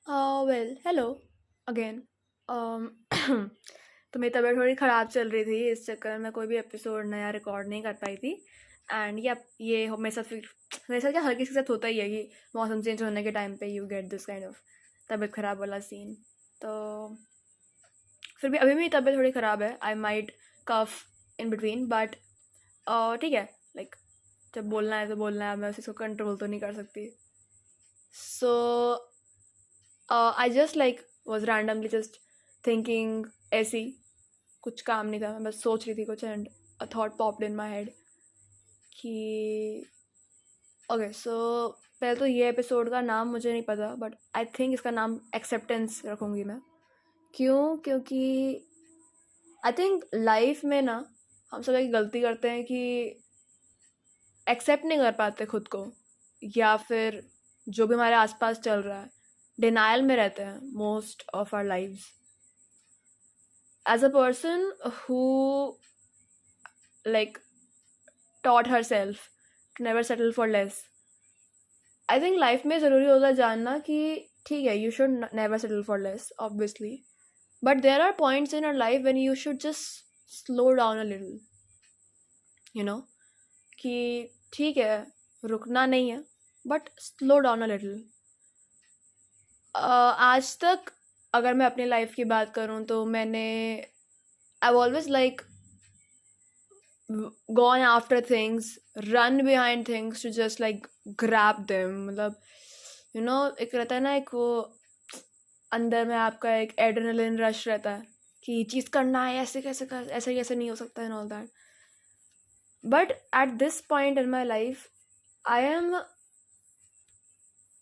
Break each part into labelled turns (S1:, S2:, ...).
S1: Well hello again. तो मेरी तबीयत थोड़ी ख़राब चल रही थी, इस चक्कर में कोई भी एपिसोड नया रिकॉर्ड नहीं कर पाई थी। एंड या ये मेरे साथ फिर मेरे साथ क्या हर किसी के साथ होता ही है कि मौसम चेंज होने के टाइम पे you get this kind of तबीयत ख़राब वाला सीन। तो फिर भी अभी मेरी तबीयत थोड़ी ख़राब है, I might cough in between, but ठीक है। लाइक जब बोलना है तो बोलना है, मैं उसी को कंट्रोल तो नहीं कर सकती। So I just like was randomly just thinking, ऐसी कुछ काम नहीं था, मैं बस सोच रही थी कुछ, and a thought popped in my head कि ओके सो पहले तो ये एपिसोड का नाम मुझे नहीं पता, बट आई थिंक इसका नाम एक्सेप्टेंस रखूँगी मैं। क्यों? क्योंकि आई थिंक लाइफ में ना हम सब एक गलती करते हैं कि एक्सेप्ट नहीं कर पाते खुद को, या फिर जो भी हमारे आसपास चल रहा है, डिनायल में रहते हैं most of our lives. As a person who like taught herself to never settle for less, I think life में ज़रूरी होता है जानना कि ठीक है, you should never settle for less obviously, but there are points in your life when you should just slow down a little, you know, कि ठीक है, रुकना नहीं है, but slow down a little. आज तक अगर मैं अपनी लाइफ की बात करूँ तो मैंने I've always like gone after things, run behind things to just like grab them. मतलब एक रहता है ना, एक वो अंदर में आपका एक एड्रेनलिन रश रहता है कि ये चीज़ करना है, ऐसे कैसे कर, ऐसे कैसे नहीं हो सकता and all that. But at this point in my life I am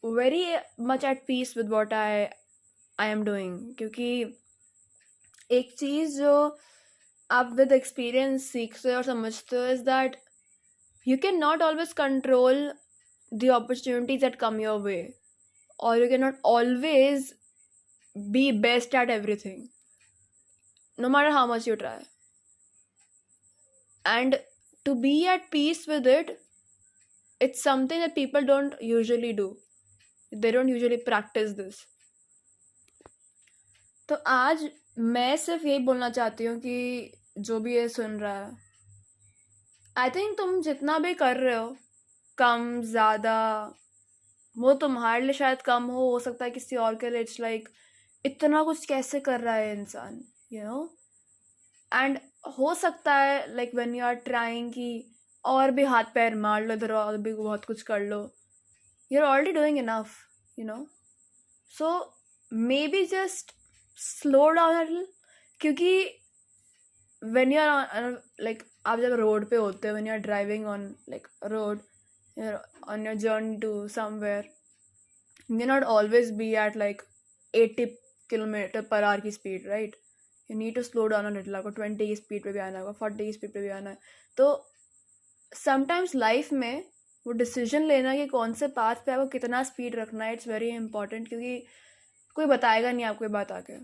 S1: very much at peace with what I am doing, क्योंकि एक चीज़ जो आप विद एक्सपीरियंस सीखते हो और समझते हो is that you cannot always control the opportunities that come your way, or you cannot always be best at everything, no matter how much you try. And to be at peace with it, it's something that people don't usually do. They don't usually practice this. तो आज मैं सिर्फ यही बोलना चाहती हूँ कि जो भी ये सुन रहा है, आई थिंक तुम जितना भी कर रहे हो, कम ज़्यादा, वो तुम्हारे लिए शायद कम हो सकता है किसी और के लिए इट्स लाइक इतना कुछ कैसे कर रहा है इंसान, यू नो। एंड हो सकता है like when you are trying कि और भी हाथ पैर मार लो इधर, और भी बहुत कुछ कर लो, you are already doing enough, you know. So maybe just slow down, क्योंकि व्हेन यू आर लाइक आप जब रोड पे होते हो, when you are driving on like road, on your journey to somewhere, you cannot always be at like 80 kilometre per hour की speed, right? You need to slow down a little, आपको 20 की speed पे भी आना होगा, 40 की speed पे भी आना है। तो समटाइम्स लाइफ में वो डिसीजन लेना कि कौन से पाथ पे आपको कितना स्पीड रखना है, इट्स वेरी इंपॉर्टेंट, क्योंकि कोई बताएगा नहीं आपको ये बात आके,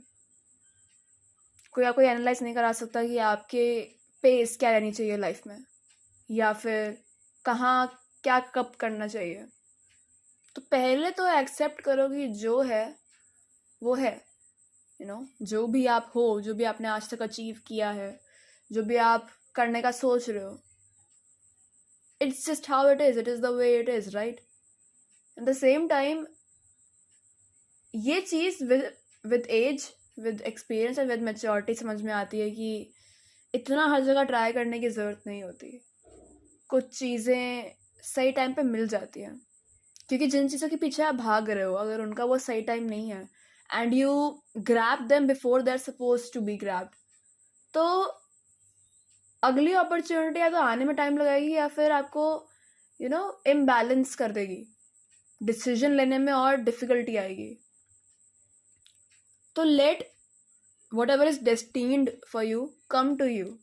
S1: कोई आपको एनालाइज नहीं करा सकता कि आपके पेस क्या रहनी चाहिए लाइफ में, या फिर कहाँ क्या कब करना चाहिए। तो पहले तो एक्सेप्ट करो कि जो है वो है, यू नो। जो भी आप हो, जो भी आपने आज तक अचीव किया है, जो भी आप करने का सोच रहे हो, it's just how it is the way it is, right? At the same time ये चीज़ with age, with experience and with maturity समझ में आती है कि इतना हर जगह ट्राई करने की ज़रूरत नहीं होती। कुछ चीज़ें सही टाइम पे मिल जाती हैं, क्योंकि जिन चीज़ों के पीछे आप भाग रहे हो, अगर उनका वो सही टाइम नहीं है and you grab them before they are suppose to be grabbed, तो अगली अपॉर्चुनिटी या तो आने में टाइम लगाएगी, या फिर आपको इम्बैलेंस कर देगी, डिसीजन लेने में और डिफिकल्टी आएगी। तो let whatever is destined for you come to you.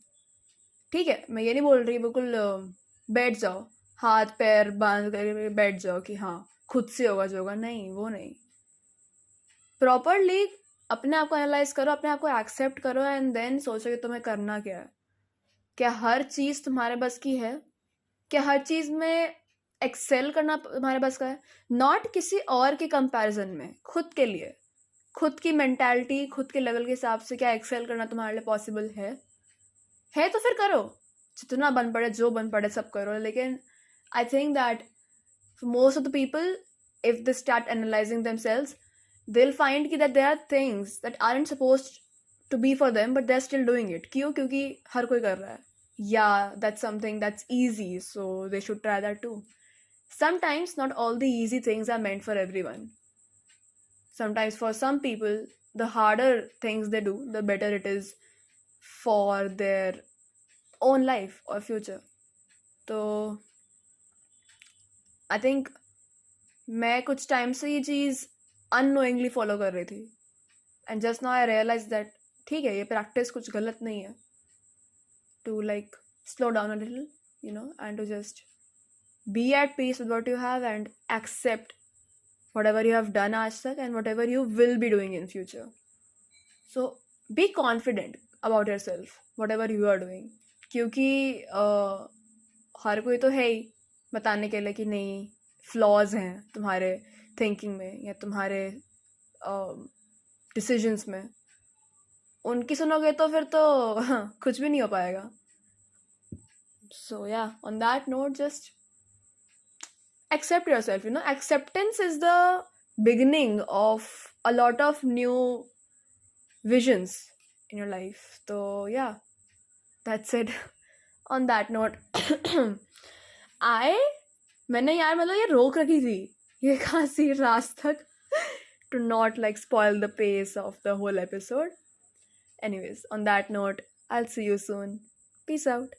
S1: ठीक है, मैं ये नहीं बोल रही बिल्कुल बैठ जाओ, हाथ पैर बांध कर बैठ जाओ कि हाँ खुद से होगा जो होगा, नहीं, वो नहीं। प्रॉपरली अपने आप को एनालाइज करो, अपने आप को एक्सेप्ट करो, एंड देन सोचो कि तुम्हें करना क्या है। क्या हर चीज़ तुम्हारे बस की है? क्या हर चीज़ में एक्सेल करना तुम्हारे बस का है? नॉट किसी और के कंपैरिजन में, खुद के लिए। खुद की मेंटालिटी, खुद के लेवल के हिसाब से क्या एक्सेल करना तुम्हारे लिए पॉसिबल है तो फिर करो, जितना बन पड़े, जो बन पड़े सब करो. लेकिन I think that most of the people, if they start analyzing themselves, they'll find that there are things that aren't supposed to be for them, but they're still doing it. क्यों? क्योंकि हर कोई कर रहा है. Yeah, that's something that's easy, so they should try that too. Sometimes not all the easy things are meant for everyone. Sometimes for some people, the harder things they do, the better it is for their own life or future. तो I think मैं कुछ time से ये चीज़ unknowingly follow कर रही थी, and just now I realise that ठीक है, ये प्रैक्टिस कुछ गलत नहीं है. To like slow down a little, you know, and to just be at peace with what you have and accept whatever you have done आज तक and whatever you will be doing in future. So be confident about yourself, whatever you are doing. क्योंकि हर कोई तो है ही बताने के लिए कि नहीं, फ्लॉज हैं तुम्हारे थिंकिंग में या तुम्हारे डिसीजंस में. उनकी सुनोगे तो फिर तो कुछ भी नहीं हो पाएगा. So yeah, on that note, just accept yourself. Acceptance is the beginning of a lot of new visions in your life. So yeah, that's it. On that note, मैंने यार मतलब ये रोक रखी थी ये खांसी रात तक to not like spoil the pace of the whole episode. Anyways, on that note, I'll see you soon. Peace out.